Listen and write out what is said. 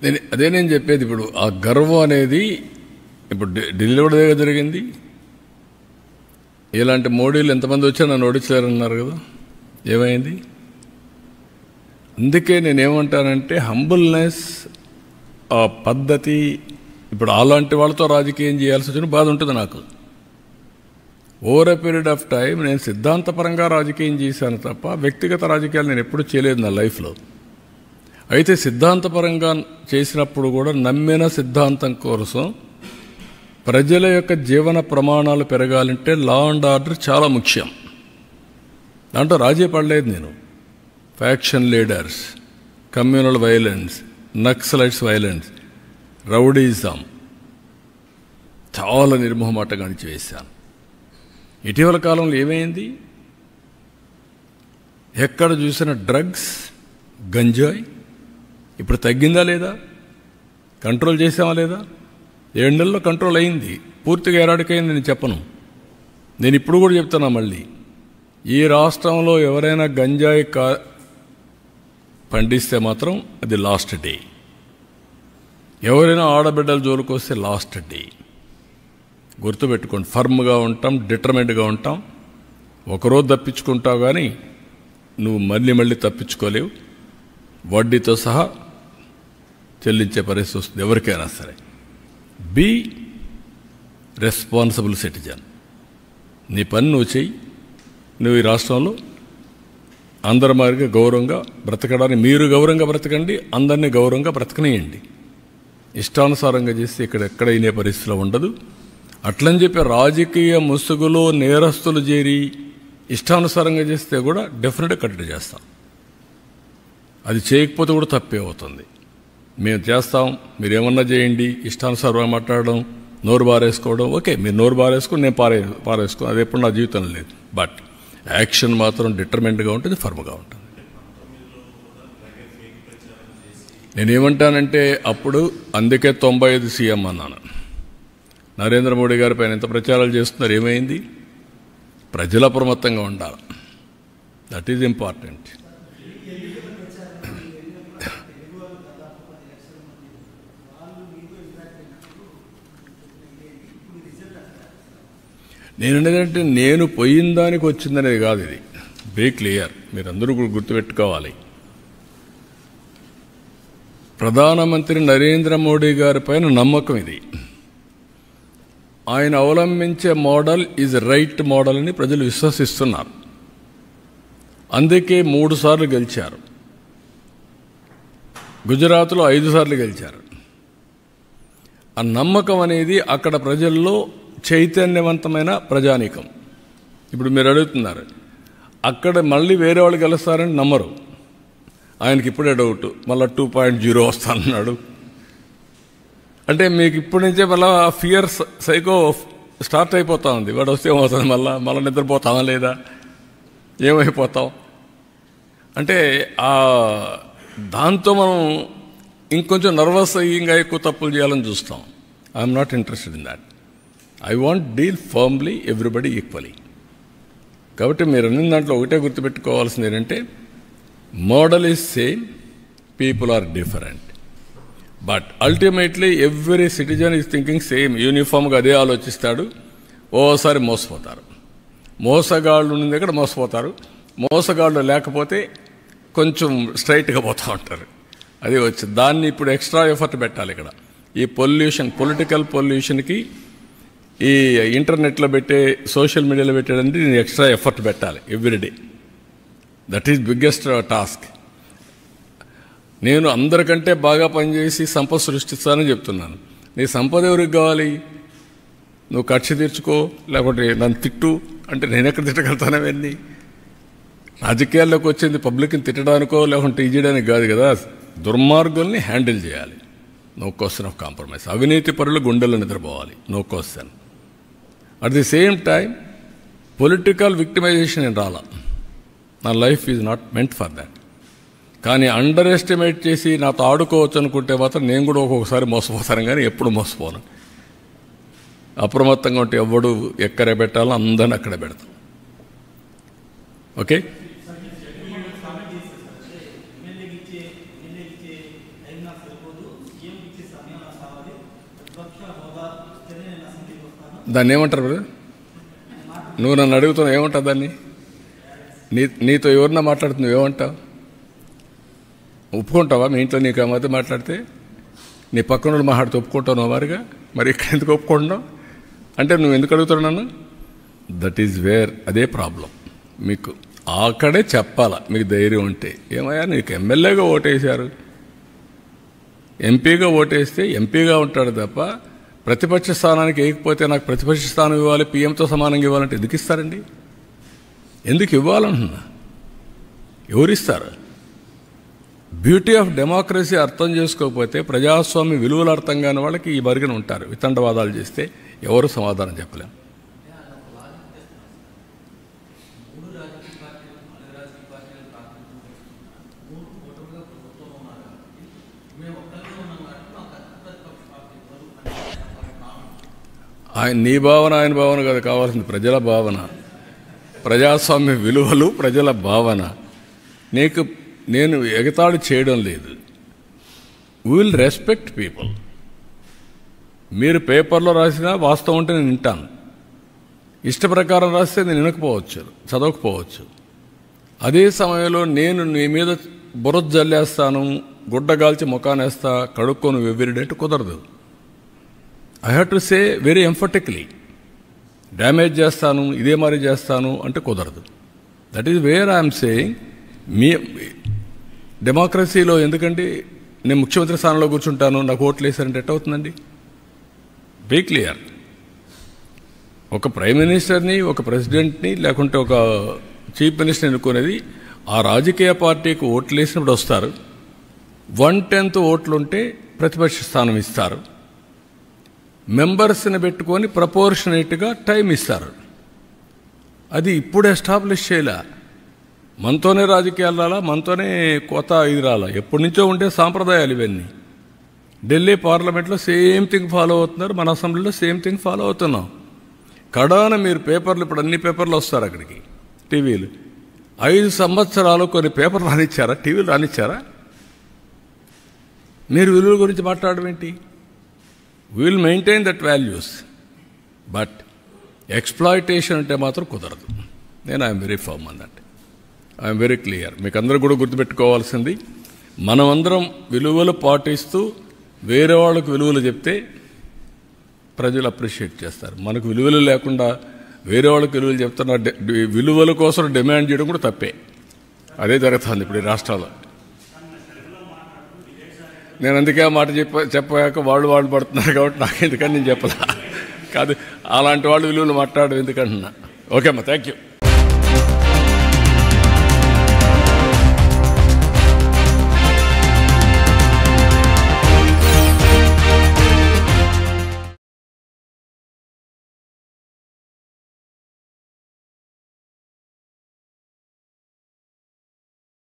నేను చెప్పేది. ఇప్పుడు ఆ గర్వం అనేది ఇప్పుడు ఢిల్లీలో కూడా జరిగింది. ఇలాంటి మోడీలు ఎంతమంది వచ్చా నన్ను ఓడించలేరన్నారు కదా, ఏమైంది? అందుకే నేనేమంటానంటే హంబుల్నెస్, ఆ పద్ధతి. ఇప్పుడు అలాంటి వాళ్ళతో రాజకీయం చేయాల్సి వచ్చిన బాధ ఉంటుంది నాకు. Over a period of time నేను సిద్ధాంతపరంగా రాజకీయం చేశాను తప్ప వ్యక్తిగత రాజకీయాలు నేను ఎప్పుడూ చేయలేదు నా లైఫ్లో. అయితే సిద్ధాంతపరంగా చేసినప్పుడు కూడా నమ్మిన సిద్ధాంతం కోసం ప్రజల యొక్క జీవన ప్రమాణాలు పెరగాలంటే లా అండ్ ఆర్డర్ చాలా ముఖ్యం. దాంట్లో రాజీ పడలేదు నేను. Faction leaders, communal violence, Naxalites violence, rowdyism చాలా నిర్మోహమాటంగా వేశాను. ఇటీవల కాలంలో ఏమైంది? ఎక్కడ చూసిన డ్రగ్స్, గంజాయి. ఇప్పుడు తగ్గిందా లేదా? కంట్రోల్ చేసామా లేదా? 7 నెలల్లో కంట్రోల్ అయింది. పూర్తిగా ఎరాడికైంది నేను చెప్పను. నేను ఇప్పుడు కూడా చెప్తున్నా మళ్ళీ, ఈ రాష్ట్రంలో ఎవరైనా గంజాయి పండిస్తే మాత్రం అది లాస్ట్ డే. ఎవరైనా ఆడబిడ్డల జోలికి వస్తే లాస్ట్ డే. గుర్తుపెట్టుకోండి, ఫర్మ్గా ఉంటాం, డిటర్మెంట్గా ఉంటాం. ఒకరోజు తప్పించుకుంటావు కానీ నువ్వు మళ్ళీ తప్పించుకోలేవు. వడ్డీతో సహా చెల్లించే పరిస్థితి వస్తుంది ఎవరికైనా సరే. Be responsible citizen. నీ పని నువ్వు చెయ్యి. నువ్వు ఈ రాష్ట్రంలో అందరి మాదిరిగా గౌరవంగా బ్రతకడానికి మీరు గౌరవంగా బ్రతకండి, అందరినీ గౌరవంగా బ్రతకనియండి. ఇష్టానుసారంగా చేస్తే ఎక్కడ అయినే పరిస్థితిలో ఉండదు. అట్లని చెప్పి రాజకీయ ముసుగులో నేరస్తులు చేరి ఇష్టానుసారంగా చేస్తే కూడా డెఫినెట్గా కట్టడి చేస్తాం. అది చేయకపోతే కూడా తప్పే అవుతుంది. మేము చేస్తాం, మీరేమన్నా చేయండి. ఇష్టానుసారంగా మాట్లాడడం, నోరు బారేసుకోవడం, ఓకే మీరు నోరు బారేసుకుని నేను పారేసుకో, అది ఎప్పుడు నా జీవితంలో లేదు. బట్ యాక్షన్ మాత్రం డిటర్మెంట్గా ఉంటుంది, ఫర్మ్గా ఉంటుంది. నేనేమంటానంటే అప్పుడు అందుకే 95 సీఎం అన్నాను. నరేంద్ర మోడీ గారి పైన ఎంత ప్రచారాలు చేస్తున్నారు, ఏమైంది? ప్రజల అప్రమత్తంగా ఉండాలి. That is important. నేననేదంటే నేను పోయిన దానికి వచ్చిందనేది కాదు. ఇది వెరీ క్లియర్, మీరందరూ గుర్తుపెట్టుకోవాలి. ప్రధానమంత్రి నరేంద్ర మోడీ గారి పైన నమ్మకం ఇది. ఆయన అవలంబించే మోడల్ ఈజ్ రైట్ మోడల్ అని ప్రజలు విశ్వసిస్తున్నారు. అందుకే 3 సార్లు గెలిచారు. గుజరాత్లో 5 సార్లు గెలిచారు. ఆ నమ్మకం అనేది అక్కడ ప్రజల్లో చైతన్యవంతమైన ప్రజానీకం. ఇప్పుడు మీరు అడుగుతున్నారు, అక్కడ మళ్ళీ వేరే వాళ్ళు గెలుస్తారని నమ్మరు. ఆయనకి ఇప్పుడే డౌట్, మళ్ళీ 2.0 వస్తానన్నాడు. అంటే మీకు ఇప్పటి నుంచే మళ్ళీ ఫియర్ సైకో స్టార్ట్ అయిపోతా ఉంది. వాడు వస్తే ఏమవుతుంది, మళ్ళీ నిద్రపోతామా లేదా, ఏమైపోతాం అంటే దాంతో మనం ఇంకొంచెం నర్వస్ అయ్యి ఇంకా ఎక్కువ తప్పులు చేయాలని చూస్తాం. I'm not interested in that. I want deal firmly everybody equally. కాబట్టి మీరు అన్ని దాంట్లో ఒకటే గుర్తుపెట్టుకోవాల్సింది ఏంటంటే model is same, people are different. But ultimately every citizen is thinking same. యూనిఫామ్గా అదే ఆలోచిస్తాడు. ఓసారి మోసపోతారు. మోసగాళ్ళు ఉన్నది ఇక్కడ మోసపోతారు. మోసగాళ్ళు లేకపోతే కొంచెం స్ట్రైట్గా పోతూ ఉంటారు. అది వచ్చింది. దాన్ని ఇప్పుడు ఎక్స్ట్రా ఎఫర్ట్ పెట్టాలి. ఇక్కడ ఈ పొలిటికల్ పొల్యూషన్కి ఈ ఇంటర్నెట్లో పెట్టే, సోషల్ మీడియాలో పెట్టేదంటే నేను ఎక్స్ట్రా ఎఫర్ట్ పెట్టాలి everyday. That is biggest task. నేను అందరికంటే బాగా పనిచేసి సంపద సృష్టిస్తానని చెప్తున్నాను. నీ సంపద ఎవరికి కావాలి? నువ్వు కక్ష తీర్చుకో, లేకపోతే నన్ను తిట్టు అంటే నేను ఎక్కడ తిట్టగలుగుతానవన్నీ? రాజకీయాల్లోకి వచ్చింది పబ్లిక్ని తిట్టడానికో లేకుంటే ఇది చేయడానికి కాదు కదా. దుర్మార్గుల్ని హ్యాండిల్ చేయాలి. No question of compromise. అవినీతి పరులు గుండెల్లో నిద్రపోవాలి. No question. At the same time political victimization ఏం రాలా. నా life is not meant for that. కానీ అండర్ ఎస్టిమేట్ చేసి నాతో ఆడుకోవచ్చు అనుకుంటే మాత్రం నేను కూడా ఒక్కొక్కసారి మోసపోతాను, కానీ ఎప్పుడు మోసపోను. అప్రమత్తంగా ఉంటే ఎవడు ఎక్కడ పెట్టాలో అందరిని అక్కడ పెడతాం. ఓకే. దాన్ని ఏమంటారు బ్రదర్? నువ్వు నన్ను అడుగుతున్నావు ఏమంటావు దాన్ని? నీతో ఎవరన్నా మాట్లాడుతున్నావు ఏమంటావు? ఒప్పుకుంటావా? మీ ఇంట్లో నీకు ఆ మధ్య మాట్లాడితే నీ పక్కన మాట్లాడితే ఒప్పుకుంటావు వారిగా? మరి ఇక్కడ ఎందుకు ఒప్పుకుంటున్నావు అంటే నువ్వు ఎందుకు అడుగుతావు నన్ను? దట్ ఈజ్ వేర్ అదే ప్రాబ్లం. మీకు అక్కడే చెప్పాలా మీకు ధైర్యం ఉంటే. ఏమయ్యా నీకు ఎమ్మెల్యేగా ఓటేశారు, ఎంపీగా ఓటేస్తే ఎంపీగా ఉంటాడు తప్ప ప్రతిపక్ష స్థానానికి వేయకపోతే నాకు ప్రతిపక్ష స్థానం ఇవ్వాలి, పీఎంతో సమానంగా ఇవ్వాలంటే ఎందుకు ఇస్తారండి? ఎందుకు ఇవ్వాలంటున్నా? ఎవరిస్తారు? బ్యూటీ ఆఫ్ డెమోక్రసీ అర్థం చేసుకోకపోతే, ప్రజాస్వామ్య విలువలు అర్థం కాని వాళ్ళకి ఈ బరిగిన ఉంటారు. వితండవాదాలు చేస్తే ఎవరు సమాధానం చెప్పలేం. నీ భావన ఆయన భావన కాదు కావాల్సింది, ప్రజల భావన, ప్రజాస్వామ్య విలువలు, ప్రజల భావన. నేను ఎగతాళి చేయడం లేదు. Will respect people. మీరు పేపర్లో రాసినా వాస్తవం ఉంటే నేను వింటాను. ఇష్ట ప్రకారం రాస్తే నేను వినకపోవచ్చు, చదవకపోవచ్చు. అదే సమయంలో నేను నీ మీద బురద జల్లేస్తాను, గుడ్డగాల్చి ముఖానేస్తా, కడుక్కొని వెవ్విరిడంటే కుదరదు. I have to say very emphatically. Damage చేస్తాను, ఇదే మరి చేస్తాను అంటే కుదరదు. That is where I'm saying. మీ డెమోక్రసీలో ఎందుకంటే నేను ముఖ్యమంత్రి స్థానంలో కూర్చుంటాను, నాకు ఓట్లు వేసారంటే ఎట్ అవుతుందండి? Be clear. ఒక ప్రైమ్ మినిస్టర్ని, ఒక ప్రెసిడెంట్ని, లేకుంటే ఒక చీఫ్ మినిస్టర్ని ఎన్నుకునేది ఆ రాజకీయ పార్టీకి ఓట్లు వేసినప్పుడు వస్తారు. 1/10 ఓట్లుంటే ప్రతిపక్ష స్థానం ఇస్తారు. మెంబర్స్ని పెట్టుకొని ప్రపోర్షనేట్గా టైం ఇస్తారు. అది ఇప్పుడు ఎస్టాబ్లిష్ చేయలే. మనతోనే రాజకీయాలు రాలా, మనతోనే కొత్త ఇది రాలా. ఎప్పటి నుంచో ఉండే సాంప్రదాయాలు ఇవన్నీ. ఢిల్లీ పార్లమెంట్లో సేమ్ థింగ్ ఫాలో అవుతున్నారు, మన అసెంబ్లీలో సేమ్ థింగ్ ఫాలో అవుతున్నాం. కడాన మీరు పేపర్లు, ఇప్పుడు అన్ని పేపర్లు వస్తారు అక్కడికి, టీవీలు. 5 సంవత్సరాలు కొన్ని పేపర్లు రానిచ్చారా? టీవీలు రానిచ్చారా? మీరు విలువల గురించి మాట్లాడడం ఏంటి? Will maintain that values, but exploitation అంటే మాత్రం కుదరదు. నేను I'm very firm on that. I'm very clear. మీకు అందరూ కూడా గుర్తుపెట్టుకోవాల్సింది, మనమందరం విలువలు పాటిస్తూ వేరే వాళ్ళకు విలువలు చెప్తే ప్రజలు అప్రిషియేట్ చేస్తారు. మనకు విలువలు లేకుండా వేరే వాళ్ళకి విలువలు చెప్తున్న విలువల కోసం డిమాండ్ చేయడం కూడా తప్పే. అదే జరుగుతుంది ఇప్పుడు ఈ రాష్ట్రాల్లో. నేను అందుకే ఆ మాట చెప్పాక వాళ్ళు పడుతున్నారు కాబట్టి నాకు ఎందుకని నేను చెప్పలా. కాదు, అలాంటి వాళ్ళు విలువలు మాట్లాడడం ఎందుకంటున్నా. ఓకే అమ్మా, థ్యాంక్ యూ.